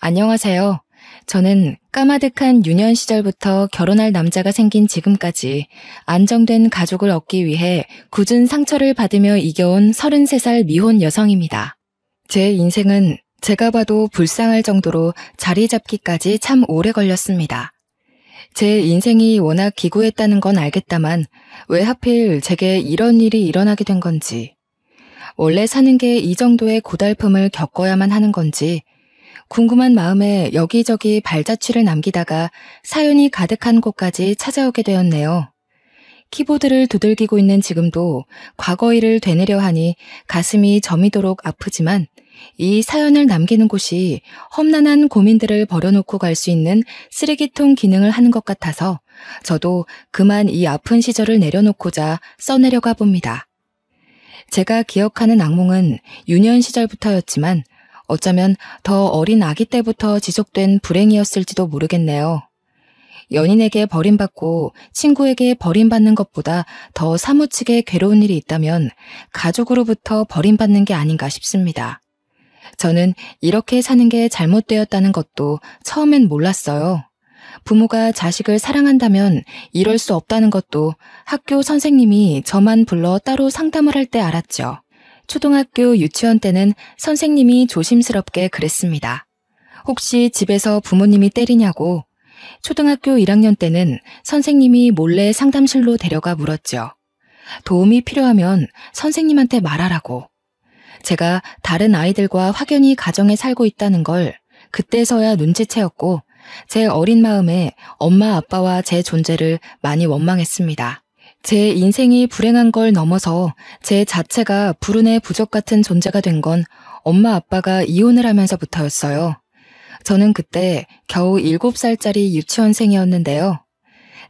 안녕하세요. 저는 까마득한 유년 시절부터 결혼할 남자가 생긴 지금까지 안정된 가족을 얻기 위해 굳은 상처를 받으며 이겨온 33살 미혼 여성입니다. 제 인생은 제가 봐도 불쌍할 정도로 자리 잡기까지 참 오래 걸렸습니다. 제 인생이 워낙 기구했다는 건 알겠다만 왜 하필 제게 이런 일이 일어나게 된 건지, 원래 사는 게 이 정도의 고달픔을 겪어야만 하는 건지 궁금한 마음에 여기저기 발자취를 남기다가 사연이 가득한 곳까지 찾아오게 되었네요. 키보드를 두들기고 있는 지금도 과거 일을 되뇌려 하니 가슴이 저미도록 아프지만 이 사연을 남기는 곳이 험난한 고민들을 버려놓고 갈 수 있는 쓰레기통 기능을 하는 것 같아서 저도 그만 이 아픈 시절을 내려놓고자 써내려가 봅니다. 제가 기억하는 악몽은 유년 시절부터였지만 어쩌면 더 어린 아기 때부터 지속된 불행이었을지도 모르겠네요. 연인에게 버림받고 친구에게 버림받는 것보다 더 사무치게 괴로운 일이 있다면 가족으로부터 버림받는 게 아닌가 싶습니다. 저는 이렇게 사는 게 잘못되었다는 것도 처음엔 몰랐어요. 부모가 자식을 사랑한다면 이럴 수 없다는 것도 학교 선생님이 저만 불러 따로 상담을 할 때 알았죠. 초등학교 유치원 때는 선생님이 조심스럽게 그랬습니다. 혹시 집에서 부모님이 때리냐고. 초등학교 1학년 때는 선생님이 몰래 상담실로 데려가 물었죠. 도움이 필요하면 선생님한테 말하라고. 제가 다른 아이들과 확연히 가정에 살고 있다는 걸 그때서야 눈치채었고 제 어린 마음에 엄마 아빠와 제 존재를 많이 원망했습니다. 제 인생이 불행한 걸 넘어서 제 자체가 불운의 부적 같은 존재가 된 건 엄마 아빠가 이혼을 하면서부터였어요. 저는 그때 겨우 7살짜리 유치원생이었는데요.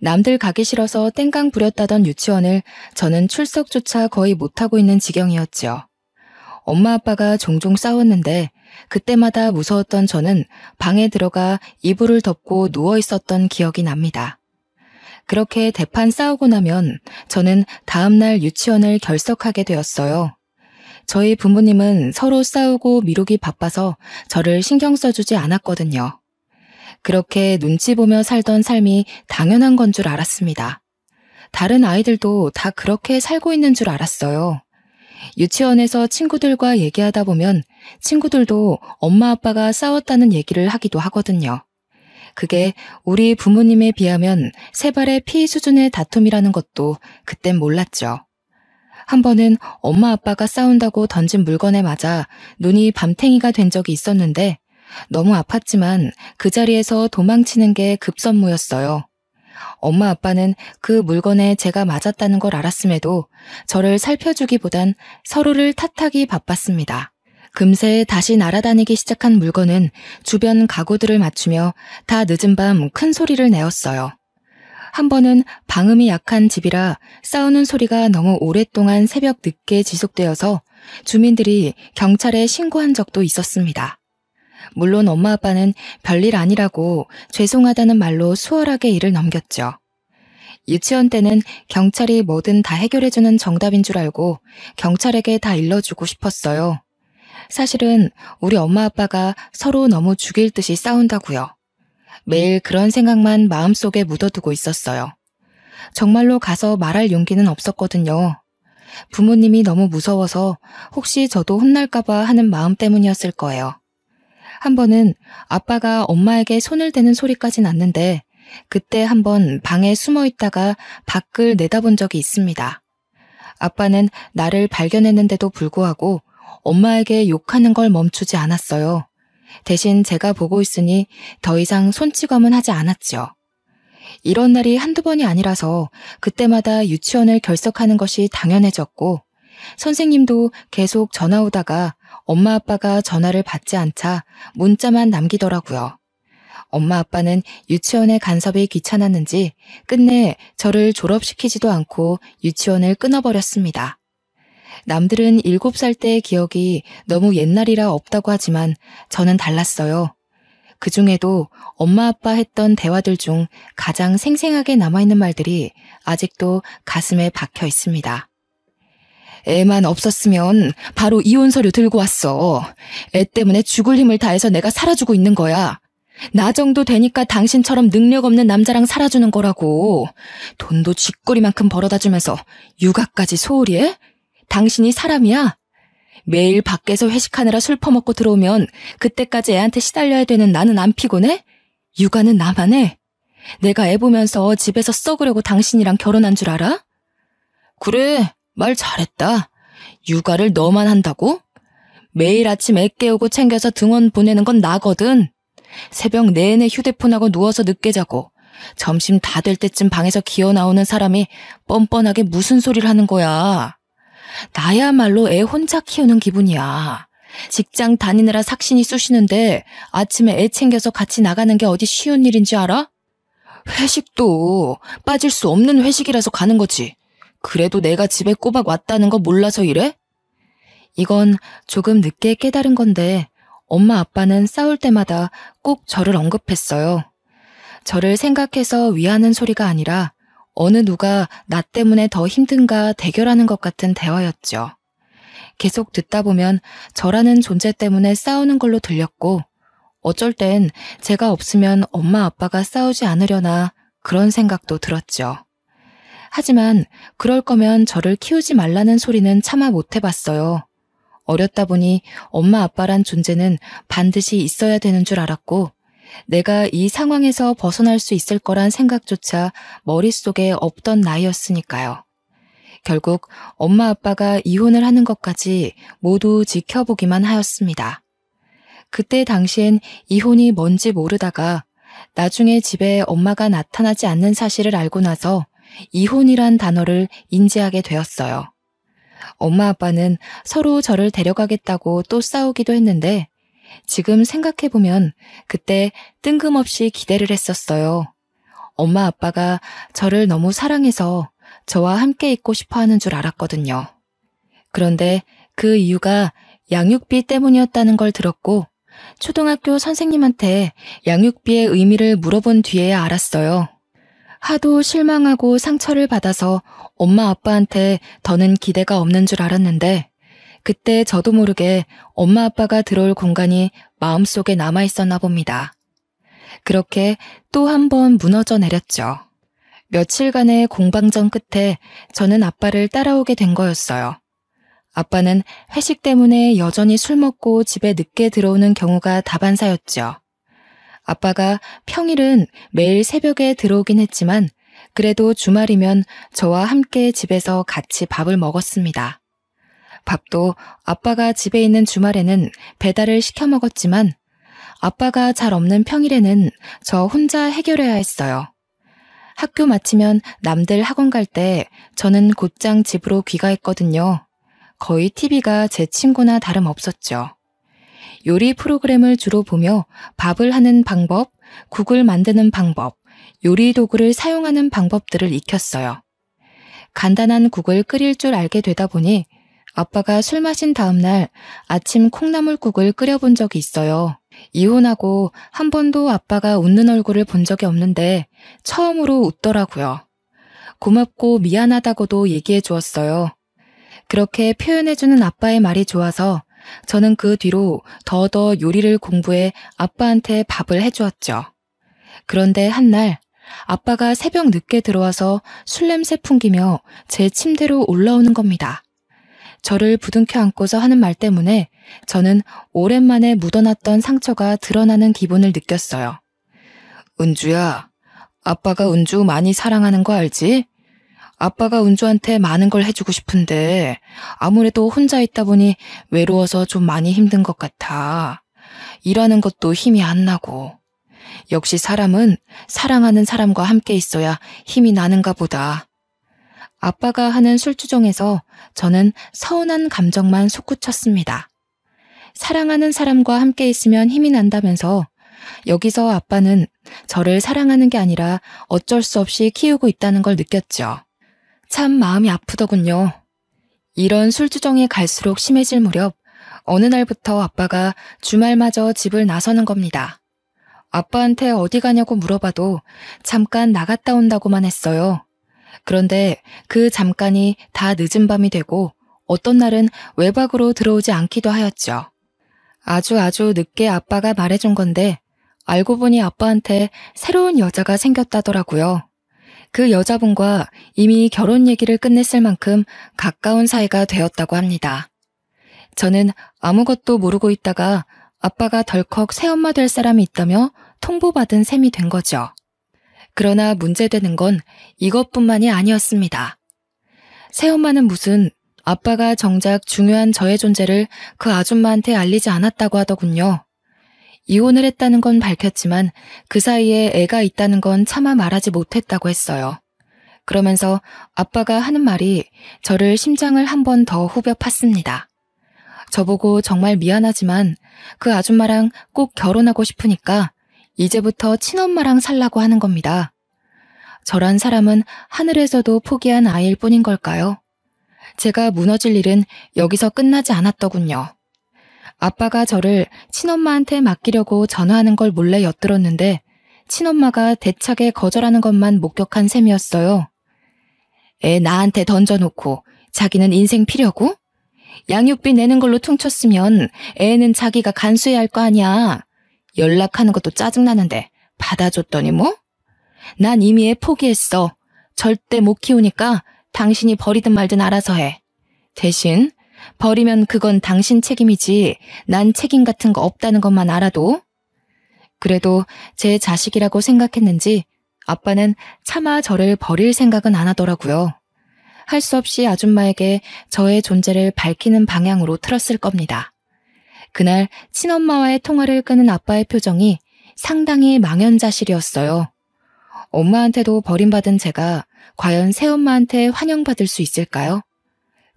남들 가기 싫어서 땡깡 부렸다던 유치원을 저는 출석조차 거의 못하고 있는 지경이었죠. 엄마 아빠가 종종 싸웠는데 그때마다 무서웠던 저는 방에 들어가 이불을 덮고 누워 있었던 기억이 납니다. 그렇게 대판 싸우고 나면 저는 다음날 유치원을 결석하게 되었어요. 저희 부모님은 서로 싸우고 미루기 바빠서 저를 신경 써주지 않았거든요. 그렇게 눈치 보며 살던 삶이 당연한 건 줄 알았습니다. 다른 아이들도 다 그렇게 살고 있는 줄 알았어요. 유치원에서 친구들과 얘기하다 보면 친구들도 엄마 아빠가 싸웠다는 얘기를 하기도 하거든요. 그게 우리 부모님에 비하면 세 발의 피 수준의 다툼이라는 것도 그땐 몰랐죠. 한 번은 엄마 아빠가 싸운다고 던진 물건에 맞아 눈이 밤탱이가 된 적이 있었는데 너무 아팠지만 그 자리에서 도망치는 게 급선무였어요. 엄마 아빠는 그 물건에 제가 맞았다는 걸 알았음에도 저를 살펴주기보단 서로를 탓하기 바빴습니다. 금세 다시 날아다니기 시작한 물건은 주변 가구들을 맞추며 다 늦은 밤 큰 소리를 내었어요. 한 번은 방음이 약한 집이라 싸우는 소리가 너무 오랫동안 새벽 늦게 지속되어서 주민들이 경찰에 신고한 적도 있었습니다. 물론 엄마 아빠는 별일 아니라고 죄송하다는 말로 수월하게 일을 넘겼죠. 유치원 때는 경찰이 뭐든 다 해결해주는 정답인 줄 알고 경찰에게 다 일러주고 싶었어요. 사실은 우리 엄마 아빠가 서로 너무 죽일 듯이 싸운다고요. 매일 그런 생각만 마음속에 묻어두고 있었어요. 정말로 가서 말할 용기는 없었거든요. 부모님이 너무 무서워서 혹시 저도 혼날까봐 하는 마음 때문이었을 거예요. 한 번은 아빠가 엄마에게 손을 대는 소리까지 났는데 그때 한 번 방에 숨어 있다가 밖을 내다본 적이 있습니다. 아빠는 나를 발견했는데도 불구하고 엄마에게 욕하는 걸 멈추지 않았어요. 대신 제가 보고 있으니 더 이상 손찌검은 하지 않았죠. 이런 날이 한두 번이 아니라서 그때마다 유치원을 결석하는 것이 당연해졌고 선생님도 계속 전화 오다가 엄마 아빠가 전화를 받지 않자 문자만 남기더라고요. 엄마 아빠는 유치원의 간섭이 귀찮았는지 끝내 저를 졸업시키지도 않고 유치원을 끊어버렸습니다. 남들은 7살 때의 기억이 너무 옛날이라 없다고 하지만 저는 달랐어요. 그중에도 엄마 아빠 했던 대화들 중 가장 생생하게 남아있는 말들이 아직도 가슴에 박혀 있습니다. 애만 없었으면 바로 이혼 서류 들고 왔어. 애 때문에 죽을 힘을 다해서 내가 살아주고 있는 거야. 나 정도 되니까 당신처럼 능력 없는 남자랑 살아주는 거라고. 돈도 쥐꼬리만큼 벌어다 주면서 육아까지 소홀히 해? 당신이 사람이야? 매일 밖에서 회식하느라 술 퍼먹고 들어오면 그때까지 애한테 시달려야 되는 나는 안 피곤해? 육아는 나만 해. 내가 애 보면서 집에서 썩으려고 당신이랑 결혼한 줄 알아? 그래, 말 잘했다. 육아를 너만 한다고? 매일 아침 애 깨우고 챙겨서 등원 보내는 건 나거든. 새벽 내내 휴대폰하고 누워서 늦게 자고 점심 다 될 때쯤 방에서 기어 나오는 사람이 뻔뻔하게 무슨 소리를 하는 거야. 나야말로 애 혼자 키우는 기분이야. 직장 다니느라 삭신이 쑤시는데 아침에 애 챙겨서 같이 나가는 게 어디 쉬운 일인지 알아? 회식도 빠질 수 없는 회식이라서 가는 거지. 그래도 내가 집에 꼬박 왔다는 거 몰라서 이래? 이건 조금 늦게 깨달은 건데 엄마 아빠는 싸울 때마다 꼭 저를 언급했어요. 저를 생각해서 위하는 소리가 아니라 어느 누가 나 때문에 더 힘든가 대결하는 것 같은 대화였죠. 계속 듣다 보면 저라는 존재 때문에 싸우는 걸로 들렸고 어쩔 땐 제가 없으면 엄마 아빠가 싸우지 않으려나 그런 생각도 들었죠. 하지만 그럴 거면 저를 키우지 말라는 소리는 차마 못 해봤어요. 어렸다 보니 엄마 아빠란 존재는 반드시 있어야 되는 줄 알았고 내가 이 상황에서 벗어날 수 있을 거란 생각조차 머릿속에 없던 나이였으니까요. 결국 엄마 아빠가 이혼을 하는 것까지 모두 지켜보기만 하였습니다. 그때 당시엔 이혼이 뭔지 모르다가 나중에 집에 엄마가 나타나지 않는 사실을 알고 나서 이혼이란 단어를 인지하게 되었어요. 엄마 아빠는 서로 저를 데려가겠다고 또 싸우기도 했는데 지금 생각해보면 그때 뜬금없이 기대를 했었어요. 엄마 아빠가 저를 너무 사랑해서 저와 함께 있고 싶어 하는 줄 알았거든요. 그런데 그 이유가 양육비 때문이었다는 걸 들었고 초등학교 선생님한테 양육비의 의미를 물어본 뒤에야 알았어요. 하도 실망하고 상처를 받아서 엄마 아빠한테 더는 기대가 없는 줄 알았는데 그때 저도 모르게 엄마 아빠가 들어올 공간이 마음속에 남아있었나 봅니다. 그렇게 또 한 번 무너져 내렸죠. 며칠간의 공방전 끝에 저는 아빠를 따라오게 된 거였어요. 아빠는 회식 때문에 여전히 술 먹고 집에 늦게 들어오는 경우가 다반사였죠. 아빠가 평일은 매일 새벽에 들어오긴 했지만 그래도 주말이면 저와 함께 집에서 같이 밥을 먹었습니다. 밥도 아빠가 집에 있는 주말에는 배달을 시켜 먹었지만 아빠가 잘 없는 평일에는 저 혼자 해결해야 했어요. 학교 마치면 남들 학원 갈 때 저는 곧장 집으로 귀가했거든요. 거의 TV가 제 친구나 다름없었죠. 요리 프로그램을 주로 보며 밥을 하는 방법, 국을 만드는 방법, 요리 도구를 사용하는 방법들을 익혔어요. 간단한 국을 끓일 줄 알게 되다 보니 아빠가 술 마신 다음 날 아침 콩나물국을 끓여본 적이 있어요. 이혼하고 한 번도 아빠가 웃는 얼굴을 본 적이 없는데 처음으로 웃더라고요. 고맙고 미안하다고도 얘기해 주었어요. 그렇게 표현해주는 아빠의 말이 좋아서 저는 그 뒤로 더더 요리를 공부해 아빠한테 밥을 해주었죠. 그런데 한날 아빠가 새벽 늦게 들어와서 술 냄새 풍기며 제 침대로 올라오는 겁니다. 저를 부둥켜 안고서 하는 말 때문에 저는 오랜만에 묻어놨던 상처가 드러나는 기분을 느꼈어요. 은주야, 아빠가 은주 많이 사랑하는 거 알지? 아빠가 은주한테 많은 걸 해주고 싶은데 아무래도 혼자 있다 보니 외로워서 좀 많이 힘든 것 같아. 일하는 것도 힘이 안 나고. 역시 사람은 사랑하는 사람과 함께 있어야 힘이 나는가 보다. 아빠가 하는 술주정에서 저는 서운한 감정만 솟구쳤습니다. 사랑하는 사람과 함께 있으면 힘이 난다면서 여기서 아빠는 저를 사랑하는 게 아니라 어쩔 수 없이 키우고 있다는 걸 느꼈죠. 참 마음이 아프더군요. 이런 술주정이 갈수록 심해질 무렵 어느 날부터 아빠가 주말마저 집을 나서는 겁니다. 아빠한테 어디 가냐고 물어봐도 잠깐 나갔다 온다고만 했어요. 그런데 그 잠깐이 다 늦은 밤이 되고 어떤 날은 외박으로 들어오지 않기도 하였죠. 아주 늦게 아빠가 말해준 건데 알고 보니 아빠한테 새로운 여자가 생겼다더라고요. 그 여자분과 이미 결혼 얘기를 끝냈을 만큼 가까운 사이가 되었다고 합니다. 저는 아무것도 모르고 있다가 아빠가 덜컥 새엄마 될 사람이 있다며 통보받은 셈이 된 거죠. 그러나 문제되는 건 이것뿐만이 아니었습니다. 새엄마는 무슨 아빠가 정작 중요한 저의 존재를 그 아줌마한테 알리지 않았다고 하더군요. 이혼을 했다는 건 밝혔지만 그 사이에 애가 있다는 건 차마 말하지 못했다고 했어요. 그러면서 아빠가 하는 말이 저를 심장을 한 번 더 후벼 팠습니다. 저보고 정말 미안하지만 그 아줌마랑 꼭 결혼하고 싶으니까 이제부터 친엄마랑 살라고 하는 겁니다. 저란 사람은 하늘에서도 포기한 아이일 뿐인 걸까요? 제가 무너질 일은 여기서 끝나지 않았더군요. 아빠가 저를 친엄마한테 맡기려고 전화하는 걸 몰래 엿들었는데 친엄마가 대차게 거절하는 것만 목격한 셈이었어요. 애 나한테 던져놓고 자기는 인생 필요고? 양육비 내는 걸로 퉁쳤으면 애는 자기가 간수해야 할 거 아니야. 연락하는 것도 짜증나는데 받아줬더니 뭐? 난 이미 애 포기했어. 절대 못 키우니까 당신이 버리든 말든 알아서 해. 대신 버리면 그건 당신 책임이지 난 책임 같은 거 없다는 것만 알아도. 그래도 제 자식이라고 생각했는지 아빠는 차마 저를 버릴 생각은 안 하더라고요. 할 수 없이 아줌마에게 저의 존재를 밝히는 방향으로 틀었을 겁니다. 그날 친엄마와의 통화를 끄는 아빠의 표정이 상당히 망연자실이었어요. 엄마한테도 버림받은 제가 과연 새엄마한테 환영받을 수 있을까요?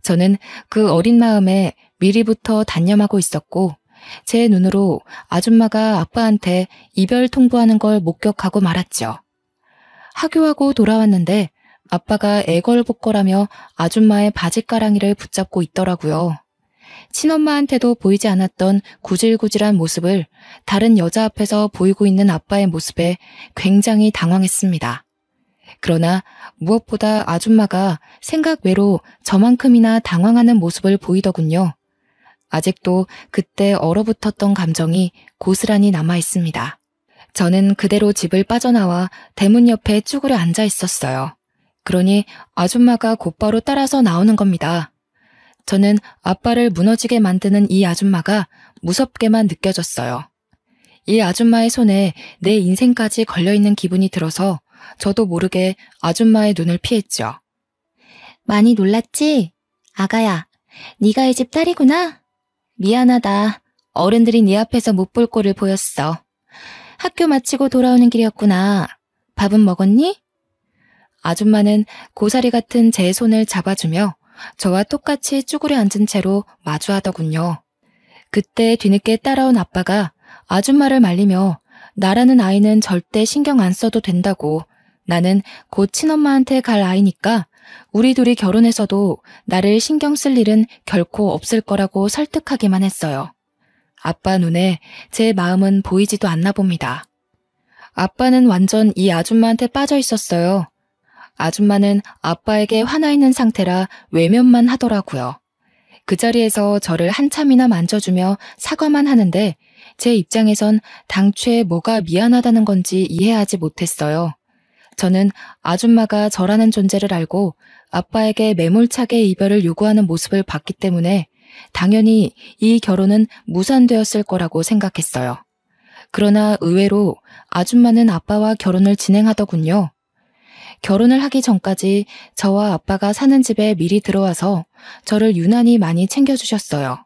저는 그 어린 마음에 미리부터 단념하고 있었고 제 눈으로 아줌마가 아빠한테 이별 통보하는 걸 목격하고 말았죠. 하교하고 돌아왔는데 아빠가 애걸복걸하며 아줌마의 바짓가랑이를 붙잡고 있더라고요. 친엄마한테도 보이지 않았던 구질구질한 모습을 다른 여자 앞에서 보이고 있는 아빠의 모습에 굉장히 당황했습니다. 그러나 무엇보다 아줌마가 생각 외로 저만큼이나 당황하는 모습을 보이더군요. 아직도 그때 얼어붙었던 감정이 고스란히 남아 있습니다. 저는 그대로 집을 빠져나와 대문 옆에 쭈그려 앉아 있었어요. 그러니 아줌마가 곧바로 따라서 나오는 겁니다. 저는 아빠를 무너지게 만드는 이 아줌마가 무섭게만 느껴졌어요. 이 아줌마의 손에 내 인생까지 걸려있는 기분이 들어서 저도 모르게 아줌마의 눈을 피했죠. 많이 놀랐지? 아가야, 네가 이 집 딸이구나? 미안하다. 어른들이 네 앞에서 못 볼 꼴을 보였어. 학교 마치고 돌아오는 길이었구나. 밥은 먹었니? 아줌마는 고사리 같은 제 손을 잡아주며 저와 똑같이 쭈그려 앉은 채로 마주하더군요. 그때 뒤늦게 따라온 아빠가 아줌마를 말리며 나라는 아이는 절대 신경 안 써도 된다고, 나는 곧 친엄마한테 갈 아이니까 우리 둘이 결혼해서도 나를 신경 쓸 일은 결코 없을 거라고 설득하기만 했어요. 아빠 눈에 제 마음은 보이지도 않나 봅니다. 아빠는 완전 이 아줌마한테 빠져 있었어요. 아줌마는 아빠에게 화나 있는 상태라 외면만 하더라고요. 그 자리에서 저를 한참이나 만져주며 사과만 하는데 제 입장에선 당최 뭐가 미안하다는 건지 이해하지 못했어요. 저는 아줌마가 저라는 존재를 알고 아빠에게 매몰차게 이별을 요구하는 모습을 봤기 때문에 당연히 이 결혼은 무산되었을 거라고 생각했어요. 그러나 의외로 아줌마는 아빠와 결혼을 진행하더군요. 결혼을 하기 전까지 저와 아빠가 사는 집에 미리 들어와서 저를 유난히 많이 챙겨주셨어요.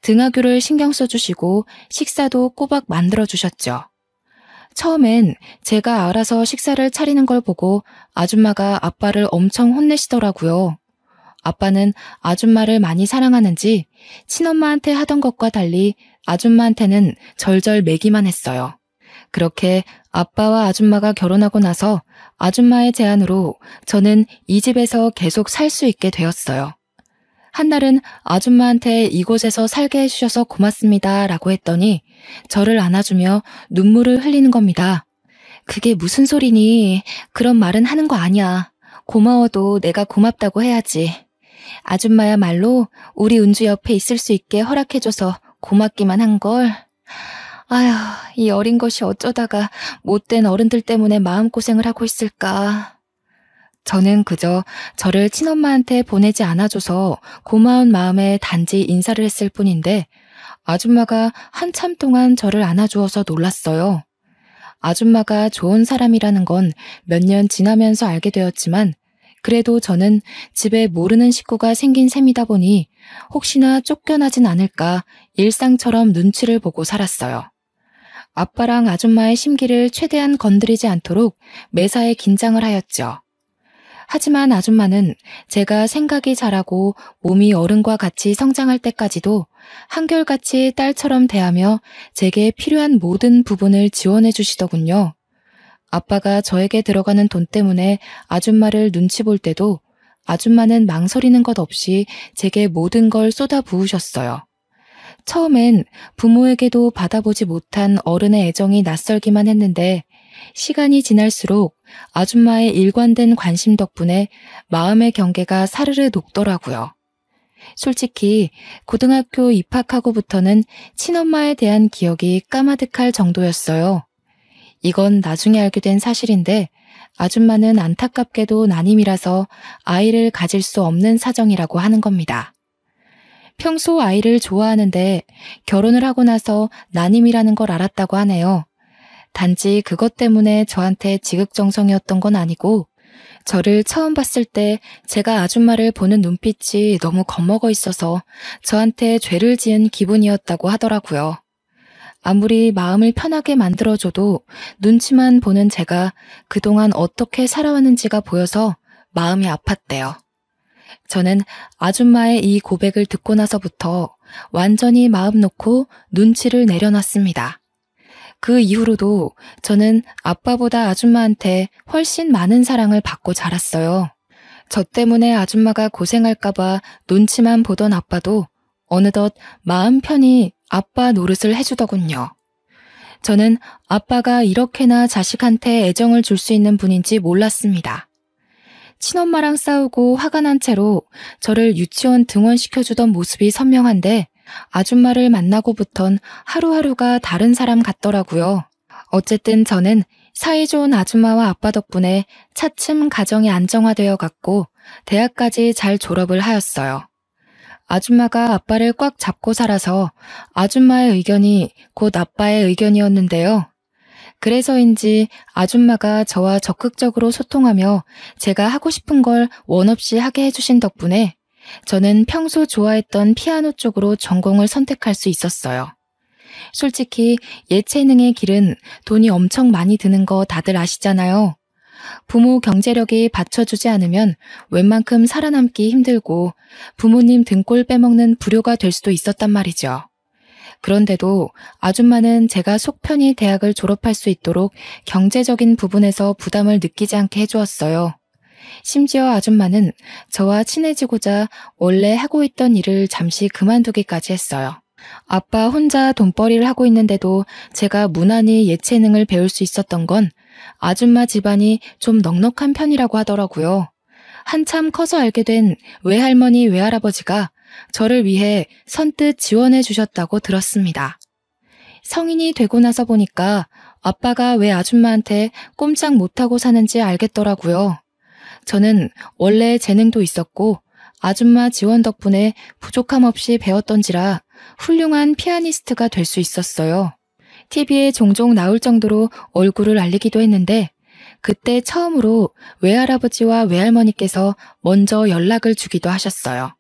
등하교를 신경 써주시고 식사도 꼬박 만들어주셨죠. 처음엔 제가 알아서 식사를 차리는 걸 보고 아줌마가 아빠를 엄청 혼내시더라고요. 아빠는 아줌마를 많이 사랑하는지 친엄마한테 하던 것과 달리 아줌마한테는 절절 매기만 했어요. 그렇게 아빠와 아줌마가 결혼하고 나서 아줌마의 제안으로 저는 이 집에서 계속 살 수 있게 되었어요. 한날은 아줌마한테 이곳에서 살게 해주셔서 고맙습니다 라고 했더니 저를 안아주며 눈물을 흘리는 겁니다. 그게 무슨 소리니? 그런 말은 하는 거 아니야. 고마워도 내가 고맙다고 해야지. 아줌마야말로 우리 은주 옆에 있을 수 있게 허락해줘서 고맙기만 한걸. 아휴, 이 어린 것이 어쩌다가 못된 어른들 때문에 마음고생을 하고 있을까. 저는 그저 저를 친엄마한테 보내지 않아줘서 고마운 마음에 단지 인사를 했을 뿐인데 아줌마가 한참 동안 저를 안아주어서 놀랐어요. 아줌마가 좋은 사람이라는 건 몇 년 지나면서 알게 되었지만 그래도 저는 집에 모르는 식구가 생긴 셈이다 보니 혹시나 쫓겨나진 않을까 일상처럼 눈치를 보고 살았어요. 아빠랑 아줌마의 심기를 최대한 건드리지 않도록 매사에 긴장을 하였죠. 하지만 아줌마는 제가 생각이 자라고 몸이 어른과 같이 성장할 때까지도 한결같이 딸처럼 대하며 제게 필요한 모든 부분을 지원해 주시더군요. 아빠가 저에게 들어가는 돈 때문에 아줌마를 눈치 볼 때도 아줌마는 망설이는 것 없이 제게 모든 걸 쏟아 부으셨어요. 처음엔 부모에게도 받아보지 못한 어른의 애정이 낯설기만 했는데 시간이 지날수록 아줌마의 일관된 관심 덕분에 마음의 경계가 사르르 녹더라고요. 솔직히 고등학교 입학하고부터는 친엄마에 대한 기억이 까마득할 정도였어요. 이건 나중에 알게 된 사실인데 아줌마는 안타깝게도 난임이라서 아이를 가질 수 없는 사정이라고 하는 겁니다. 평소 아이를 좋아하는데 결혼을 하고 나서 난임이라는 걸 알았다고 하네요. 단지 그것 때문에 저한테 지극정성이었던 건 아니고 저를 처음 봤을 때 제가 아줌마를 보는 눈빛이 너무 겁먹어 있어서 저한테 죄를 지은 기분이었다고 하더라고요. 아무리 마음을 편하게 만들어줘도 눈치만 보는 제가 그동안 어떻게 살아왔는지가 보여서 마음이 아팠대요. 저는 아줌마의 이 고백을 듣고 나서부터 완전히 마음 놓고 눈치를 내려놨습니다. 그 이후로도 저는 아빠보다 아줌마한테 훨씬 많은 사랑을 받고 자랐어요. 저 때문에 아줌마가 고생할까봐 눈치만 보던 아빠도 어느덧 마음 편히 아빠 노릇을 해주더군요. 저는 아빠가 이렇게나 자식한테 애정을 줄 수 있는 분인지 몰랐습니다. 친엄마랑 싸우고 화가 난 채로 저를 유치원 등원시켜주던 모습이 선명한데 아줌마를 만나고부턴 하루하루가 다른 사람 같더라고요. 어쨌든 저는 사이좋은 아줌마와 아빠 덕분에 차츰 가정이 안정화되어 갔고 대학까지 잘 졸업을 하였어요. 아줌마가 아빠를 꽉 잡고 살아서 아줌마의 의견이 곧 아빠의 의견이었는데요. 그래서인지 아줌마가 저와 적극적으로 소통하며 제가 하고 싶은 걸 원 없이 하게 해주신 덕분에 저는 평소 좋아했던 피아노 쪽으로 전공을 선택할 수 있었어요. 솔직히 예체능의 길은 돈이 엄청 많이 드는 거 다들 아시잖아요. 부모 경제력이 받쳐주지 않으면 웬만큼 살아남기 힘들고 부모님 등골 빼먹는 불효가 될 수도 있었단 말이죠. 그런데도 아줌마는 제가 속 편히 대학을 졸업할 수 있도록 경제적인 부분에서 부담을 느끼지 않게 해주었어요. 심지어 아줌마는 저와 친해지고자 원래 하고 있던 일을 잠시 그만두기까지 했어요. 아빠 혼자 돈벌이를 하고 있는데도 제가 무난히 예체능을 배울 수 있었던 건 아줌마 집안이 좀 넉넉한 편이라고 하더라고요. 한참 커서 알게 된 외할머니 외할아버지가 저를 위해 선뜻 지원해 주셨다고 들었습니다. 성인이 되고 나서 보니까 아빠가 왜 아줌마한테 꼼짝 못하고 사는지 알겠더라고요. 저는 원래 재능도 있었고 아줌마 지원 덕분에 부족함 없이 배웠던지라 훌륭한 피아니스트가 될 수 있었어요. TV에 종종 나올 정도로 얼굴을 알리기도 했는데 그때 처음으로 외할아버지와 외할머니께서 먼저 연락을 주기도 하셨어요.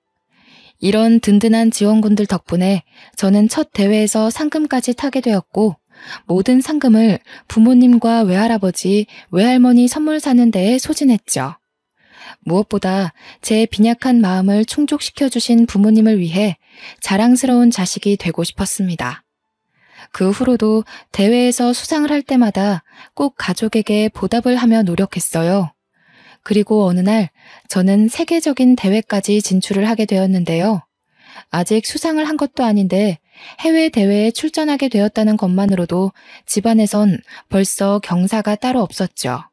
이런 든든한 지원군들 덕분에 저는 첫 대회에서 상금까지 타게 되었고 모든 상금을 부모님과 외할아버지, 외할머니 선물 사는 데에 소진했죠. 무엇보다 제 빈약한 마음을 충족시켜주신 부모님을 위해 자랑스러운 자식이 되고 싶었습니다. 그 후로도 대회에서 수상을 할 때마다 꼭 가족에게 보답을 하며 노력했어요. 그리고 어느 날 저는 세계적인 대회까지 진출을 하게 되었는데요. 아직 수상을 한 것도 아닌데 해외 대회에 출전하게 되었다는 것만으로도 집안에선 벌써 경사가 따로 없었죠.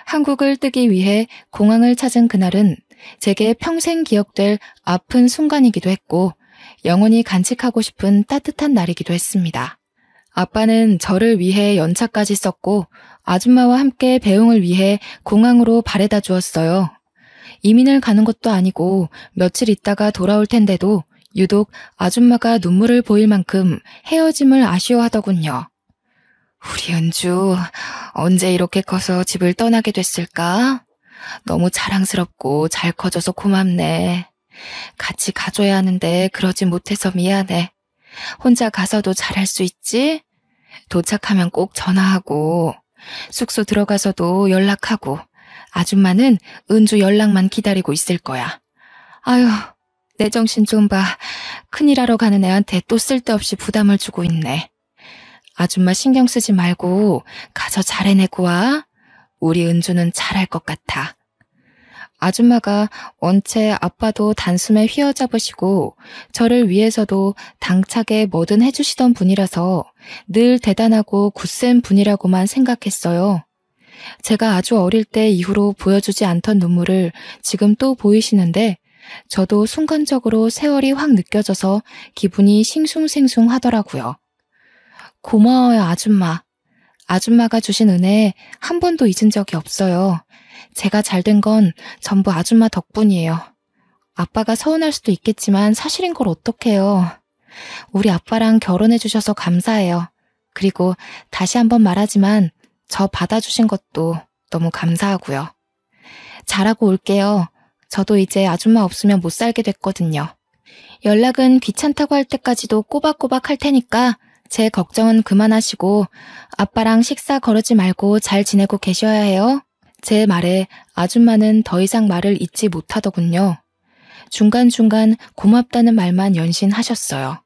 한국을 뜨기 위해 공항을 찾은 그날은 제게 평생 기억될 아픈 순간이기도 했고 영원히 간직하고 싶은 따뜻한 날이기도 했습니다. 아빠는 저를 위해 연차까지 썼고 아줌마와 함께 배웅을 위해 공항으로 바래다 주었어요. 이민을 가는 것도 아니고 며칠 있다가 돌아올 텐데도 유독 아줌마가 눈물을 보일 만큼 헤어짐을 아쉬워하더군요. 우리 은주, 언제 이렇게 커서 집을 떠나게 됐을까? 너무 자랑스럽고 잘 커져서 고맙네. 같이 가줘야 하는데 그러지 못해서 미안해. 혼자 가서도 잘할 수 있지? 도착하면 꼭 전화하고, 숙소 들어가서도 연락하고, 아줌마는 은주 연락만 기다리고 있을 거야. 아유, 내 정신 좀 봐. 큰일하러 가는 애한테 또 쓸데없이 부담을 주고 있네. 아줌마 신경 쓰지 말고 가서 잘 해내고 와. 우리 은주는 잘할 것 같아. 아줌마가 원체 아빠도 단숨에 휘어잡으시고 저를 위해서도 당차게 뭐든 해주시던 분이라서 늘 대단하고 굳센 분이라고만 생각했어요. 제가 아주 어릴 때 이후로 보여주지 않던 눈물을 지금 또 보이시는데 저도 순간적으로 세월이 확 느껴져서 기분이 싱숭생숭하더라고요. 고마워요, 아줌마. 아줌마가 주신 은혜 한 번도 잊은 적이 없어요. 제가 잘된 건 전부 아줌마 덕분이에요. 아빠가 서운할 수도 있겠지만 사실인 걸 어떡해요. 우리 아빠랑 결혼해 주셔서 감사해요. 그리고 다시 한번 말하지만 저 받아주신 것도 너무 감사하고요. 잘하고 올게요. 저도 이제 아줌마 없으면 못 살게 됐거든요. 연락은 귀찮다고 할 때까지도 꼬박꼬박 할 테니까 제 걱정은 그만하시고 아빠랑 식사 거르지 말고 잘 지내고 계셔야 해요. 제 말에 아줌마는 더 이상 말을 잇지 못하더군요. 중간중간 고맙다는 말만 연신하셨어요.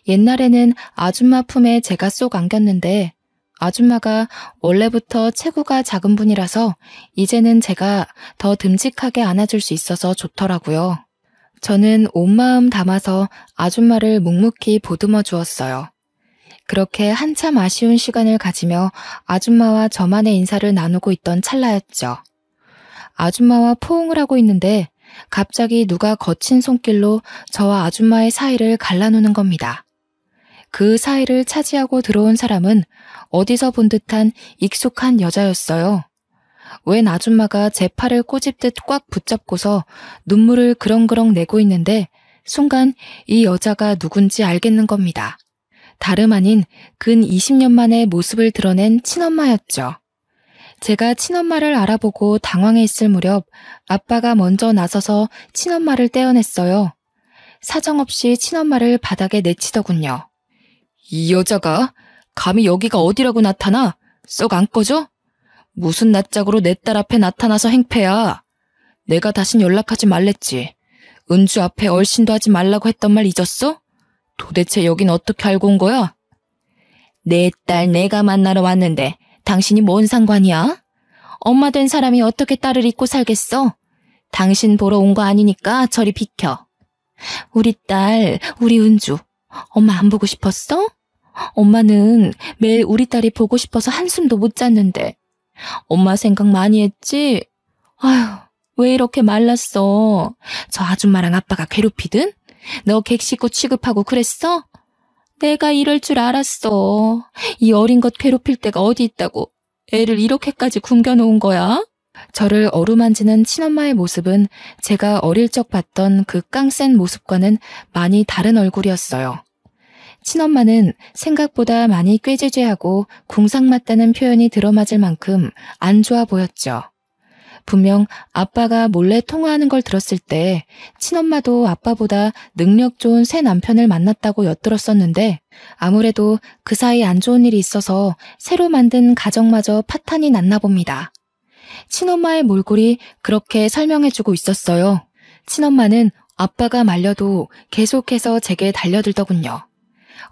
옛날에는 아줌마 품에 제가 쏙 안겼는데 아줌마가 원래부터 체구가 작은 분이라서 이제는 제가 더 듬직하게 안아줄 수 있어서 좋더라고요. 저는 온 마음 담아서 아줌마를 묵묵히 보듬어 주었어요. 그렇게 한참 아쉬운 시간을 가지며 아줌마와 저만의 인사를 나누고 있던 찰나였죠. 아줌마와 포옹을 하고 있는데 갑자기 누가 거친 손길로 저와 아줌마의 사이를 갈라놓는 겁니다. 그 사이를 차지하고 들어온 사람은 어디서 본 듯한 익숙한 여자였어요. 웬 아줌마가 제 팔을 꼬집듯 꽉 붙잡고서 눈물을 그렁그렁 내고 있는데 순간 이 여자가 누군지 알겠는 겁니다. 다름 아닌 근 20년 만에 모습을 드러낸 친엄마였죠. 제가 친엄마를 알아보고 당황해 있을 무렵 아빠가 먼저 나서서 친엄마를 떼어냈어요. 사정없이 친엄마를 바닥에 내치더군요. 이 여자가 감히 여기가 어디라고 나타나? 썩 안 꺼져? 무슨 낯짝으로 내 딸 앞에 나타나서 행패야. 내가 다신 연락하지 말랬지. 은주 앞에 얼씬도 하지 말라고 했던 말 잊었어? 도대체 여긴 어떻게 알고 온 거야? 내 딸 내가 만나러 왔는데 당신이 뭔 상관이야? 엄마 된 사람이 어떻게 딸을 잊고 살겠어? 당신 보러 온 거 아니니까 저리 비켜. 우리 딸, 우리 은주, 엄마 안 보고 싶었어? 엄마는 매일 우리 딸이 보고 싶어서 한숨도 못 잤는데. 엄마 생각 많이 했지? 아휴, 왜 이렇게 말랐어? 저 아줌마랑 아빠가 괴롭히든? 너 객식구 취급하고 그랬어? 내가 이럴 줄 알았어. 이 어린 것 괴롭힐 데가 어디 있다고 애를 이렇게까지 굶겨놓은 거야? 저를 어루만지는 친엄마의 모습은 제가 어릴 적 봤던 그 깡센 모습과는 많이 다른 얼굴이었어요. 친엄마는 생각보다 많이 꾀죄죄하고 궁상 맞다는 표현이 들어맞을 만큼 안 좋아 보였죠. 분명 아빠가 몰래 통화하는 걸 들었을 때 친엄마도 아빠보다 능력 좋은 새 남편을 만났다고 엿들었었는데 아무래도 그 사이 안 좋은 일이 있어서 새로 만든 가정마저 파탄이 났나 봅니다. 친엄마의 몰골이 그렇게 설명해주고 있었어요. 친엄마는 아빠가 말려도 계속해서 제게 달려들더군요.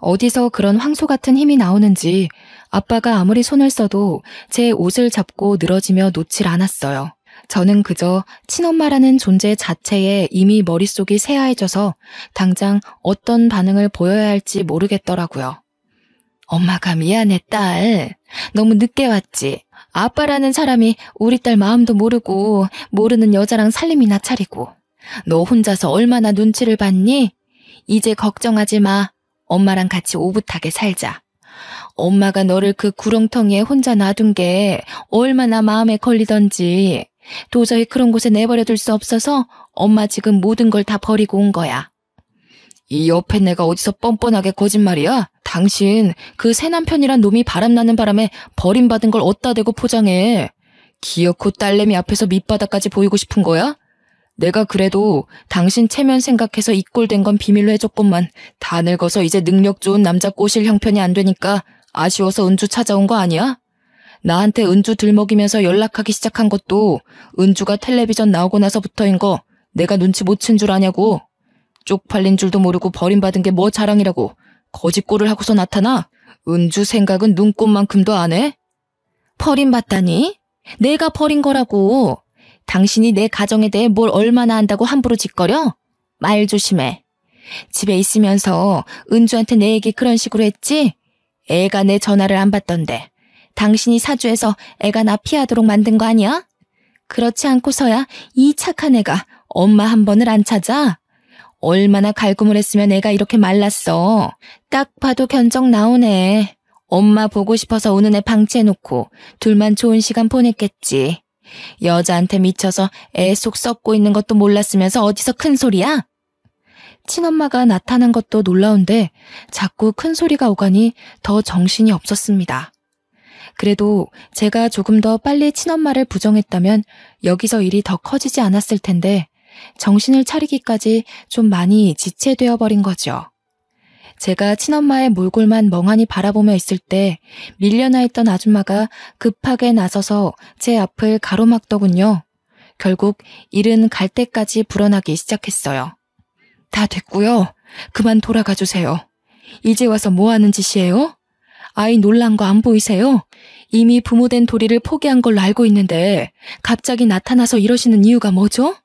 어디서 그런 황소 같은 힘이 나오는지 아빠가 아무리 손을 써도 제 옷을 잡고 늘어지며 놓질 않았어요. 저는 그저 친엄마라는 존재 자체에 이미 머릿속이 새하얘져서 당장 어떤 반응을 보여야 할지 모르겠더라고요. 엄마가 미안해, 딸. 너무 늦게 왔지. 아빠라는 사람이 우리 딸 마음도 모르고 모르는 여자랑 살림이나 차리고 너 혼자서 얼마나 눈치를 봤니? 이제 걱정하지 마. 엄마랑 같이 오붓하게 살자. 엄마가 너를 그 구렁텅이에 혼자 놔둔 게 얼마나 마음에 걸리던지. 도저히 그런 곳에 내버려둘 수 없어서 엄마 지금 모든 걸 다 버리고 온 거야. 이 옆에 내가 어디서 뻔뻔하게 거짓말이야? 당신 그 새 남편이란 놈이 바람나는 바람에 버림받은 걸 어디다 대고 포장해. 기어코 딸내미 앞에서 밑바닥까지 보이고 싶은 거야? 내가 그래도 당신 체면 생각해서 이 꼴 된 건 비밀로 해줬건만 다 늙어서 이제 능력 좋은 남자 꼬실 형편이 안 되니까 아쉬워서 은주 찾아온 거 아니야? 나한테 은주 들먹이면서 연락하기 시작한 것도 은주가 텔레비전 나오고 나서부터인 거 내가 눈치 못 챈 줄 아냐고. 쪽팔린 줄도 모르고 버림받은 게 뭐 자랑이라고 거짓골을 하고서 나타나? 은주 생각은 눈꼽만큼도 안 해? 버림받다니? 내가 버린 거라고. 당신이 내 가정에 대해 뭘 얼마나 안다고 함부로 짓거려? 말 조심해. 집에 있으면서 은주한테 내 얘기 그런 식으로 했지? 애가 내 전화를 안 받던데 당신이 사주해서 애가 나 피하도록 만든 거 아니야? 그렇지 않고서야 이 착한 애가 엄마 한 번을 안 찾아? 얼마나 갈굼을 했으면 애가 이렇게 말랐어. 딱 봐도 견적 나오네. 엄마 보고 싶어서 우는 애 방치해놓고 둘만 좋은 시간 보냈겠지. 여자한테 미쳐서 애 속 썩고 있는 것도 몰랐으면서 어디서 큰 소리야? 친엄마가 나타난 것도 놀라운데 자꾸 큰 소리가 오가니 더 정신이 없었습니다. 그래도 제가 조금 더 빨리 친엄마를 부정했다면 여기서 일이 더 커지지 않았을 텐데 정신을 차리기까지 좀 많이 지체되어 버린 거죠. 제가 친엄마의 몰골만 멍하니 바라보며 있을 때 밀려나 있던 아줌마가 급하게 나서서 제 앞을 가로막더군요. 결국 일은 갈 때까지 불어나기 시작했어요. 다 됐고요. 그만 돌아가 주세요. 이제 와서 뭐 하는 짓이에요? 아이 놀란 거 안 보이세요? 이미 부모된 도리를 포기한 걸로 알고 있는데 갑자기 나타나서 이러시는 이유가 뭐죠?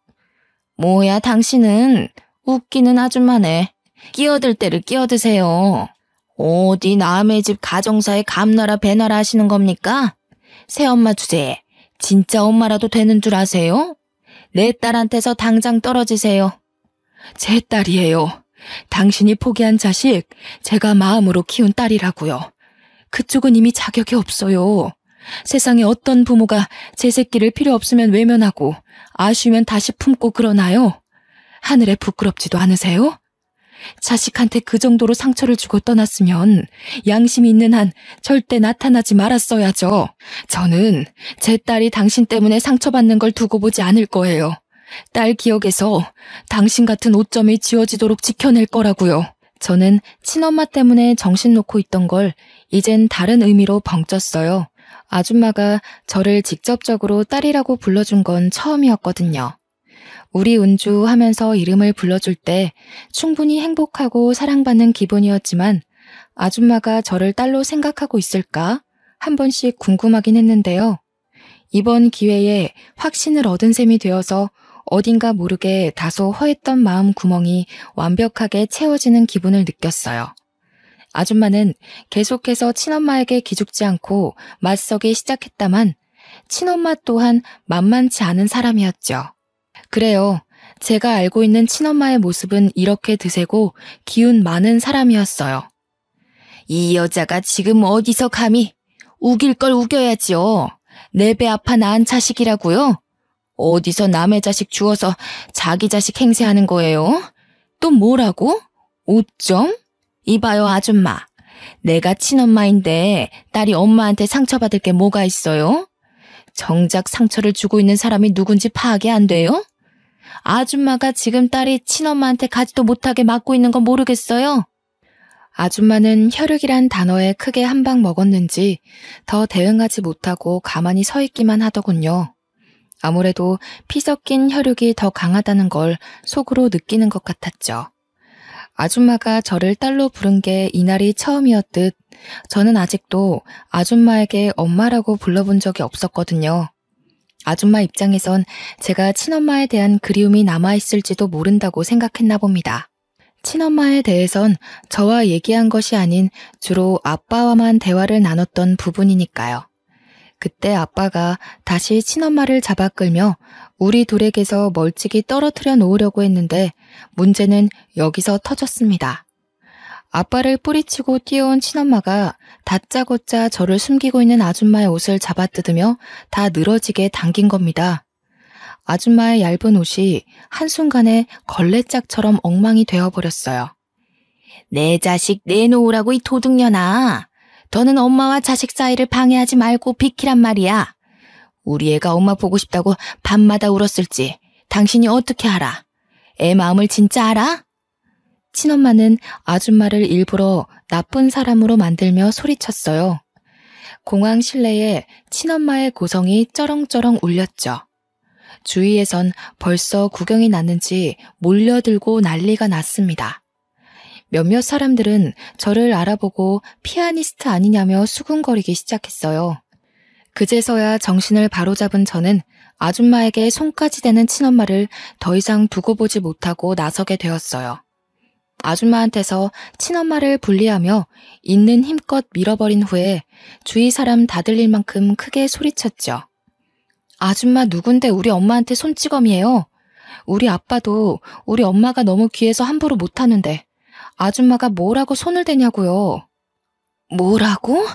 뭐야 당신은 웃기는 아줌마네. 끼어들 때를 끼어드세요. 어디 남의 집 가정사에 감나라 배나라 하시는 겁니까? 새엄마 주제에 진짜 엄마라도 되는 줄 아세요? 내 딸한테서 당장 떨어지세요. 제 딸이에요. 당신이 포기한 자식 제가 마음으로 키운 딸이라고요. 그쪽은 이미 자격이 없어요. 세상에 어떤 부모가 제 새끼를 필요 없으면 외면하고 아쉬우면 다시 품고 그러나요? 하늘에 부끄럽지도 않으세요? 자식한테 그 정도로 상처를 주고 떠났으면 양심이 있는 한 절대 나타나지 말았어야죠. 저는 제 딸이 당신 때문에 상처받는 걸 두고 보지 않을 거예요. 딸 기억에서 당신 같은 오점이 지워지도록 지켜낼 거라고요. 저는 친엄마 때문에 정신 놓고 있던 걸 이젠 다른 의미로 벙쪘어요. 아줌마가 저를 직접적으로 딸이라고 불러준 건 처음이었거든요. 우리 은주 하면서 이름을 불러줄 때 충분히 행복하고 사랑받는 기분이었지만 아줌마가 저를 딸로 생각하고 있을까 한 번씩 궁금하긴 했는데요. 이번 기회에 확신을 얻은 셈이 되어서 어딘가 모르게 다소 허했던 마음 구멍이 완벽하게 채워지는 기분을 느꼈어요. 아줌마는 계속해서 친엄마에게 기죽지 않고 맞서기 시작했다만 친엄마 또한 만만치 않은 사람이었죠. 그래요. 제가 알고 있는 친엄마의 모습은 이렇게 드세고 기운 많은 사람이었어요. 이 여자가 지금 어디서 감히 우길 걸 우겨야지요. 내 배 아파 낳은 자식이라고요? 어디서 남의 자식 주워서 자기 자식 행세하는 거예요? 또 뭐라고? 5점? 이봐요 아줌마. 내가 친엄마인데 딸이 엄마한테 상처받을 게 뭐가 있어요? 정작 상처를 주고 있는 사람이 누군지 파악이 안 돼요? 아줌마가 지금 딸이 친엄마한테 가지도 못하게 맞고 있는 건 모르겠어요? 아줌마는 혈육이란 단어에 크게 한 방 먹었는지 더 대응하지 못하고 가만히 서 있기만 하더군요. 아무래도 피 섞인 혈육이 더 강하다는 걸 속으로 느끼는 것 같았죠. 아줌마가 저를 딸로 부른 게 이날이 처음이었듯 저는 아직도 아줌마에게 엄마라고 불러본 적이 없었거든요. 아줌마 입장에선 제가 친엄마에 대한 그리움이 남아있을지도 모른다고 생각했나 봅니다. 친엄마에 대해선 저와 얘기한 것이 아닌 주로 아빠와만 대화를 나눴던 부분이니까요. 그때 아빠가 다시 친엄마를 잡아 끌며 우리 둘에게서 멀찍이 떨어뜨려 놓으려고 했는데 문제는 여기서 터졌습니다. 아빠를 뿌리치고 뛰어온 친엄마가 다짜고짜 저를 숨기고 있는 아줌마의 옷을 잡아뜯으며 다 늘어지게 당긴 겁니다. 아줌마의 얇은 옷이 한순간에 걸레짝처럼 엉망이 되어버렸어요. 내 자식 내놓으라고 이 도둑년아. 너는 엄마와 자식 사이를 방해하지 말고 비키란 말이야. 우리 애가 엄마 보고 싶다고 밤마다 울었을지 당신이 어떻게 알아? 애 마음을 진짜 알아? 친엄마는 아줌마를 일부러 나쁜 사람으로 만들며 소리쳤어요. 공항 실내에 친엄마의 고성이 쩌렁쩌렁 울렸죠. 주위에선 벌써 구경이 났는지 몰려들고 난리가 났습니다. 몇몇 사람들은 저를 알아보고 피아니스트 아니냐며 수군거리기 시작했어요. 그제서야 정신을 바로잡은 저는 아줌마에게 손까지 대는 친엄마를 더 이상 두고 보지 못하고 나서게 되었어요. 아줌마한테서 친엄마를 분리하며 있는 힘껏 밀어버린 후에 주위 사람 다 들릴 만큼 크게 소리쳤죠. 아줌마 누군데 우리 엄마한테 손찌검이에요. 우리 아빠도 우리 엄마가 너무 귀해서 함부로 못하는데 아줌마가 뭐라고 손을 대냐고요. 뭐라고?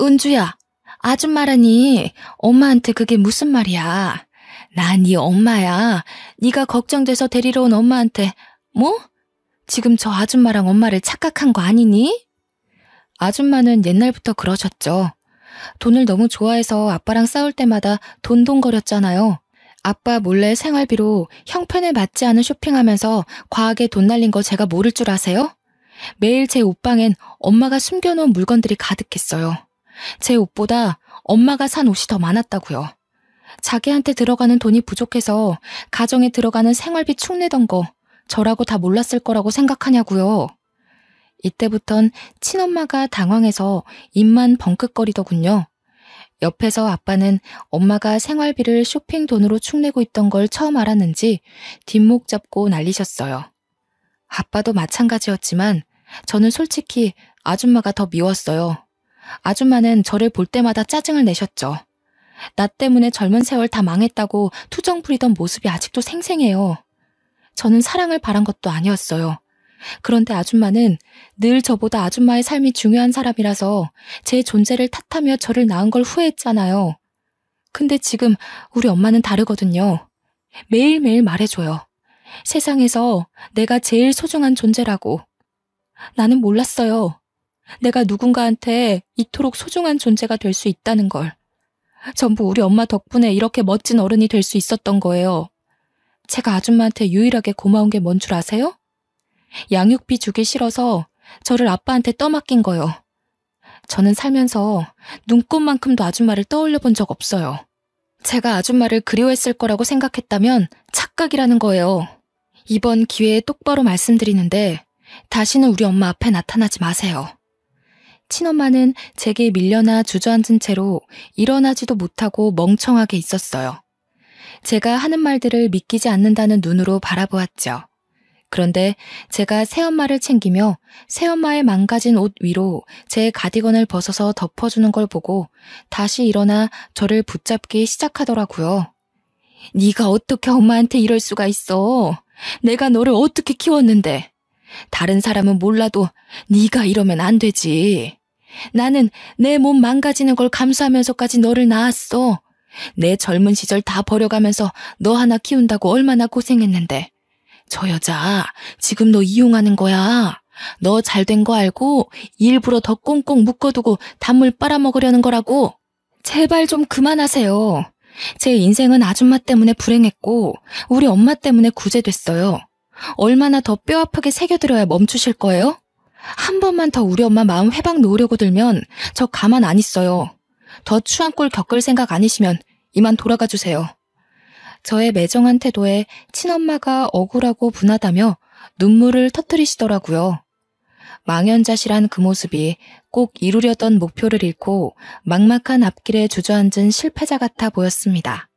은주야, 아줌마라니 엄마한테 그게 무슨 말이야. 난 네 엄마야. 네가 걱정돼서 데리러 온 엄마한테 뭐? 지금 저 아줌마랑 엄마를 착각한 거 아니니? 아줌마는 옛날부터 그러셨죠. 돈을 너무 좋아해서 아빠랑 싸울 때마다 돈돈거렸잖아요. 아빠 몰래 생활비로 형편에 맞지 않은 쇼핑하면서 과하게 돈 날린 거 제가 모를 줄 아세요? 매일 제 옷방엔 엄마가 숨겨놓은 물건들이 가득했어요. 제 옷보다 엄마가 산 옷이 더 많았다고요. 자기한테 들어가는 돈이 부족해서 가정에 들어가는 생활비 축내던 거 저라고 다 몰랐을 거라고 생각하냐고요. 이때부턴 친엄마가 당황해서 입만 벙긋거리더군요. 옆에서 아빠는 엄마가 생활비를 쇼핑 돈으로 축내고 있던 걸 처음 알았는지 뒷목 잡고 난리셨어요. 아빠도 마찬가지였지만 저는 솔직히 아줌마가 더 미웠어요. 아줌마는 저를 볼 때마다 짜증을 내셨죠. 나 때문에 젊은 세월 다 망했다고 투정 부리던 모습이 아직도 생생해요. 저는 사랑을 바란 것도 아니었어요. 그런데 아줌마는 늘 저보다 아줌마의 삶이 중요한 사람이라서 제 존재를 탓하며 저를 낳은 걸 후회했잖아요. 근데 지금 우리 엄마는 다르거든요. 매일매일 말해줘요. 세상에서 내가 제일 소중한 존재라고. 나는 몰랐어요. 내가 누군가한테 이토록 소중한 존재가 될 수 있다는 걸. 전부 우리 엄마 덕분에 이렇게 멋진 어른이 될 수 있었던 거예요. 제가 아줌마한테 유일하게 고마운 게 뭔 줄 아세요? 양육비 주기 싫어서 저를 아빠한테 떠맡긴 거요. 저는 살면서 눈꽃만큼도 아줌마를 떠올려 본 적 없어요. 제가 아줌마를 그리워했을 거라고 생각했다면 착각이라는 거예요. 이번 기회에 똑바로 말씀드리는데 다시는 우리 엄마 앞에 나타나지 마세요. 친엄마는 제게 밀려나 주저앉은 채로 일어나지도 못하고 멍청하게 있었어요. 제가 하는 말들을 믿기지 않는다는 눈으로 바라보았죠. 그런데 제가 새엄마를 챙기며 새엄마의 망가진 옷 위로 제 가디건을 벗어서 덮어주는 걸 보고 다시 일어나 저를 붙잡기 시작하더라고요. 네가 어떻게 엄마한테 이럴 수가 있어? 내가 너를 어떻게 키웠는데? 다른 사람은 몰라도 네가 이러면 안 되지. 나는 내 몸 망가지는 걸 감수하면서까지 너를 낳았어. 내 젊은 시절 다 버려가면서 너 하나 키운다고 얼마나 고생했는데. 저 여자 지금 너 이용하는 거야. 너 잘된 거 알고 일부러 더 꽁꽁 묶어두고 단물 빨아먹으려는 거라고. 제발 좀 그만하세요. 제 인생은 아줌마 때문에 불행했고 우리 엄마 때문에 구제됐어요. 얼마나 더 뼈아프게 새겨들어야 멈추실 거예요? 한 번만 더 우리 엄마 마음 회방 놓으려고 들면 저 가만 안 있어요. 더 추한 꼴 겪을 생각 아니시면 이만 돌아가 주세요. 저의 매정한 태도에 친엄마가 억울하고 분하다며 눈물을 터뜨리시더라고요. 망연자실한 그 모습이 꼭 이루려던 목표를 잃고 막막한 앞길에 주저앉은 실패자 같아 보였습니다.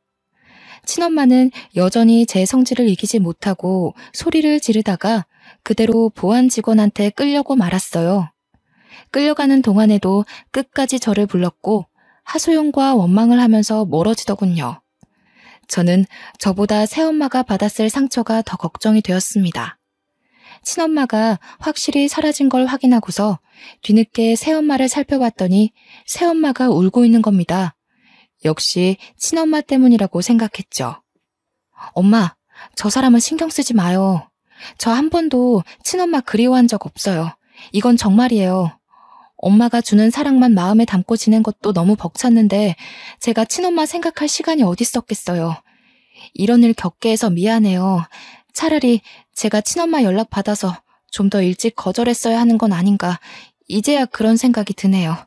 친엄마는 여전히 제 성질을 이기지 못하고 소리를 지르다가 그대로 보안 직원한테 끌려고 말았어요. 끌려가는 동안에도 끝까지 저를 불렀고 하소연과 원망을 하면서 멀어지더군요. 저는 저보다 새엄마가 받았을 상처가 더 걱정이 되었습니다. 친엄마가 확실히 사라진 걸 확인하고서 뒤늦게 새엄마를 살펴봤더니 새엄마가 울고 있는 겁니다. 역시 친엄마 때문이라고 생각했죠. 엄마, 저 사람은 신경 쓰지 마요. 저 한 번도 친엄마 그리워한 적 없어요. 이건 정말이에요. 엄마가 주는 사랑만 마음에 담고 지낸 것도 너무 벅찼는데 제가 친엄마 생각할 시간이 어디 있었겠어요. 이런 일 겪게 해서 미안해요. 차라리 제가 친엄마 연락 받아서 좀 더 일찍 거절했어야 하는 건 아닌가. 이제야 그런 생각이 드네요.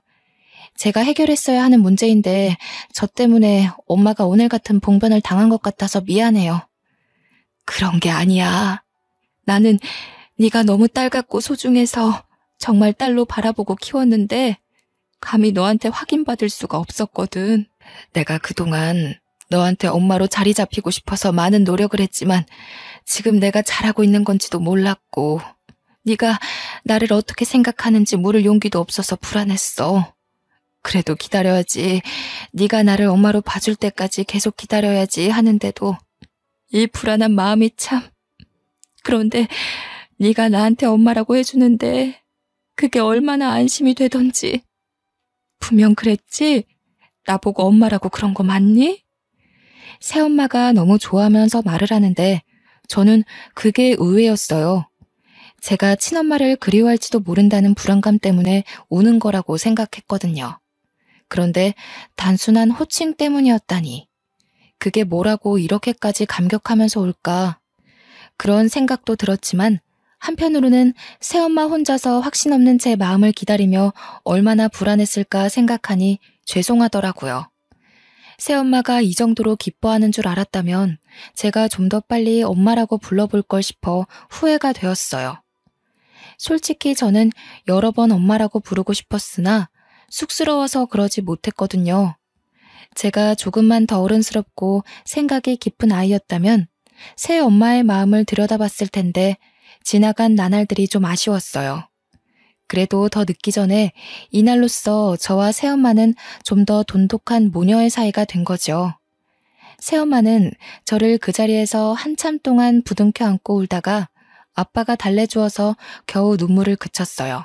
제가 해결했어야 하는 문제인데 저 때문에 엄마가 오늘 같은 봉변을 당한 것 같아서 미안해요. 그런 게 아니야. 나는 네가 너무 딸 같고 소중해서 정말 딸로 바라보고 키웠는데 감히 너한테 확인받을 수가 없었거든. 내가 그동안 너한테 엄마로 자리 잡히고 싶어서 많은 노력을 했지만 지금 내가 잘하고 있는 건지도 몰랐고 네가 나를 어떻게 생각하는지 물을 용기도 없어서 불안했어. 그래도 기다려야지. 네가 나를 엄마로 봐줄 때까지 계속 기다려야지 하는데도 이 불안한 마음이 참. 그런데 네가 나한테 엄마라고 해주는데 그게 얼마나 안심이 되던지. 분명 그랬지? 나보고 엄마라고 그런 거 맞니? 새엄마가 너무 좋아하면서 말을 하는데 저는 그게 의외였어요. 제가 친엄마를 그리워할지도 모른다는 불안감 때문에 우는 거라고 생각했거든요. 그런데 단순한 호칭 때문이었다니. 그게 뭐라고 이렇게까지 감격하면서 울까? 그런 생각도 들었지만 한편으로는 새엄마 혼자서 확신 없는 제 마음을 기다리며 얼마나 불안했을까 생각하니 죄송하더라고요. 새엄마가 이 정도로 기뻐하는 줄 알았다면 제가 좀 더 빨리 엄마라고 불러볼 걸 싶어 후회가 되었어요. 솔직히 저는 여러 번 엄마라고 부르고 싶었으나 쑥스러워서 그러지 못했거든요. 제가 조금만 더 어른스럽고 생각이 깊은 아이였다면 새 엄마의 마음을 들여다봤을 텐데 지나간 나날들이 좀 아쉬웠어요. 그래도 더 늦기 전에 이날로써 저와 새엄마는 좀 더 돈독한 모녀의 사이가 된 거죠. 새엄마는 저를 그 자리에서 한참 동안 부둥켜 안고 울다가 아빠가 달래주어서 겨우 눈물을 그쳤어요.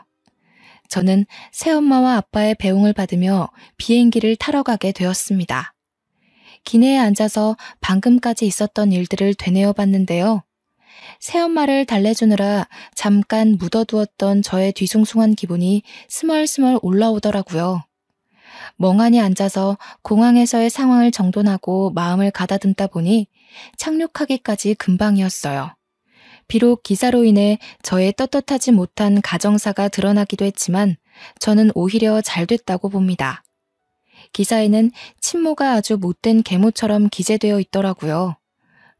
저는 새엄마와 아빠의 배웅을 받으며 비행기를 타러 가게 되었습니다. 기내에 앉아서 방금까지 있었던 일들을 되뇌어 봤는데요. 새엄마를 달래주느라 잠깐 묻어두었던 저의 뒤숭숭한 기분이 스멀스멀 올라오더라고요. 멍하니 앉아서 공항에서의 상황을 정돈하고 마음을 가다듬다 보니 착륙하기까지 금방이었어요. 비록 기사로 인해 저의 떳떳하지 못한 가정사가 드러나기도 했지만 저는 오히려 잘 됐다고 봅니다. 기사에는 친모가 아주 못된 계모처럼 기재되어 있더라고요.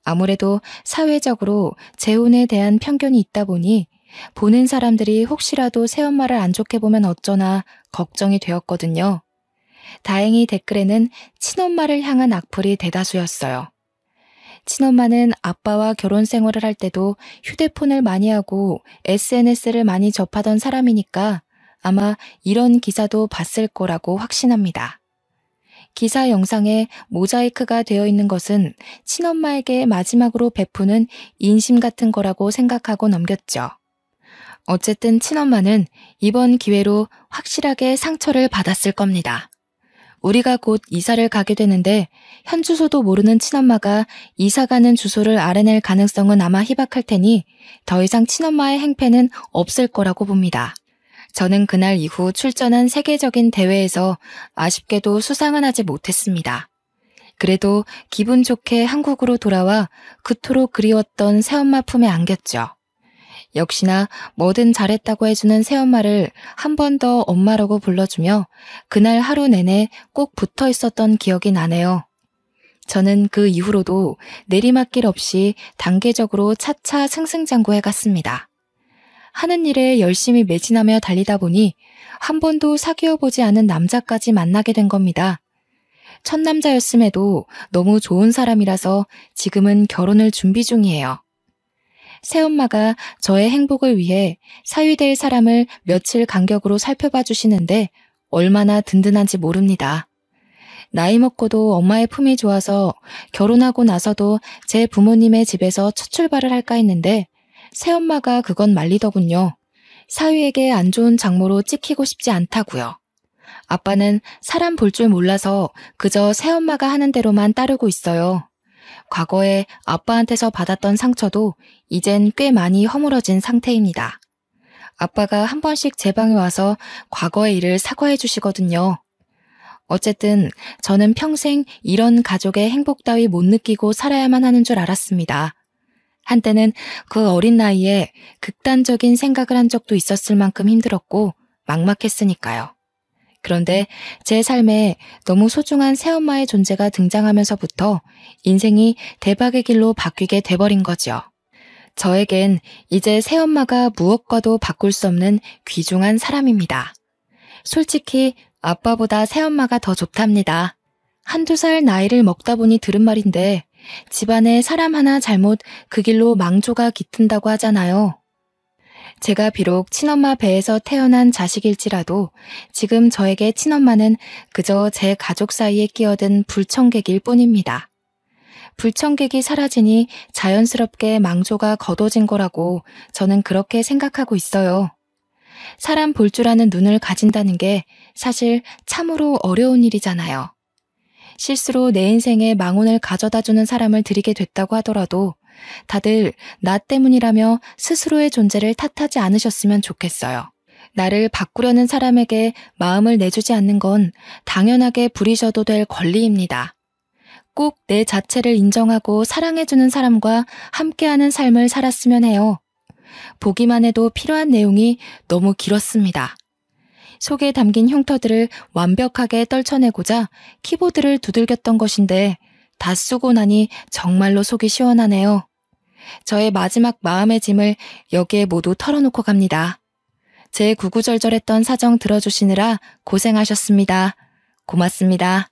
아무래도 사회적으로 재혼에 대한 편견이 있다 보니 보는 사람들이 혹시라도 새엄마를 안 좋게 보면 어쩌나 걱정이 되었거든요. 다행히 댓글에는 친엄마를 향한 악플이 대다수였어요. 친엄마는 아빠와 결혼 생활을 할 때도 휴대폰을 많이 하고 SNS를 많이 접하던 사람이니까 아마 이런 기사도 봤을 거라고 확신합니다. 기사 영상에 모자이크가 되어 있는 것은 친엄마에게 마지막으로 베푸는 인심 같은 거라고 생각하고 넘겼죠. 어쨌든 친엄마는 이번 기회로 확실하게 상처를 받았을 겁니다. 우리가 곧 이사를 가게 되는데 현 주소도 모르는 친엄마가 이사 가는 주소를 알아낼 가능성은 아마 희박할 테니 더 이상 친엄마의 행패는 없을 거라고 봅니다. 저는 그날 이후 출전한 세계적인 대회에서 아쉽게도 수상은 하지 못했습니다. 그래도 기분 좋게 한국으로 돌아와 그토록 그리웠던 새엄마 품에 안겼죠. 역시나 뭐든 잘했다고 해주는 새엄마를 한 번 더 엄마라고 불러주며 그날 하루 내내 꼭 붙어 있었던 기억이 나네요. 저는 그 이후로도 내리막길 없이 단계적으로 차차 승승장구해 갔습니다. 하는 일에 열심히 매진하며 달리다 보니 한 번도 사귀어 보지 않은 남자까지 만나게 된 겁니다. 첫 남자였음에도 너무 좋은 사람이라서 지금은 결혼을 준비 중이에요. 새엄마가 저의 행복을 위해 사위될 사람을 며칠 간격으로 살펴봐 주시는데 얼마나 든든한지 모릅니다. 나이 먹고도 엄마의 품이 좋아서 결혼하고 나서도 제 부모님의 집에서 첫 출발을 할까 했는데 새엄마가 그건 말리더군요. 사위에게 안 좋은 장모로 찍히고 싶지 않다고요. 아빠는 사람 볼 줄 몰라서 그저 새엄마가 하는 대로만 따르고 있어요. 과거에 아빠한테서 받았던 상처도 이젠 꽤 많이 허물어진 상태입니다. 아빠가 한 번씩 제 방에 와서 과거의 일을 사과해 주시거든요. 어쨌든 저는 평생 이런 가족의 행복 따위 못 느끼고 살아야만 하는 줄 알았습니다. 한때는 그 어린 나이에 극단적인 생각을 한 적도 있었을 만큼 힘들었고 막막했으니까요. 그런데 제 삶에 너무 소중한 새엄마의 존재가 등장하면서부터 인생이 대박의 길로 바뀌게 돼버린 거죠. 저에겐 이제 새엄마가 무엇과도 바꿀 수 없는 귀중한 사람입니다. 솔직히 아빠보다 새엄마가 더 좋답니다. 한두 살 나이를 먹다 보니 들은 말인데 집안에 사람 하나 잘못 그 길로 망조가 깃든다고 하잖아요. 제가 비록 친엄마 배에서 태어난 자식일지라도 지금 저에게 친엄마는 그저 제 가족 사이에 끼어든 불청객일 뿐입니다. 불청객이 사라지니 자연스럽게 망조가 걷어진 거라고 저는 그렇게 생각하고 있어요. 사람 볼 줄 아는 눈을 가진다는 게 사실 참으로 어려운 일이잖아요. 실수로 내 인생에 망운을 가져다주는 사람을 들이게 됐다고 하더라도 다들 나 때문이라며 스스로의 존재를 탓하지 않으셨으면 좋겠어요. 나를 바꾸려는 사람에게 마음을 내주지 않는 건 당연하게 부리셔도 될 권리입니다. 꼭 내 자체를 인정하고 사랑해주는 사람과 함께하는 삶을 살았으면 해요. 보기만 해도 필요한 내용이 너무 길었습니다. 속에 담긴 흉터들을 완벽하게 떨쳐내고자 키보드를 두들겼던 것인데 다 쓰고 나니 정말로 속이 시원하네요. 저의 마지막 마음의 짐을 여기에 모두 털어놓고 갑니다. 제 구구절절했던 사정 들어주시느라 고생하셨습니다. 고맙습니다.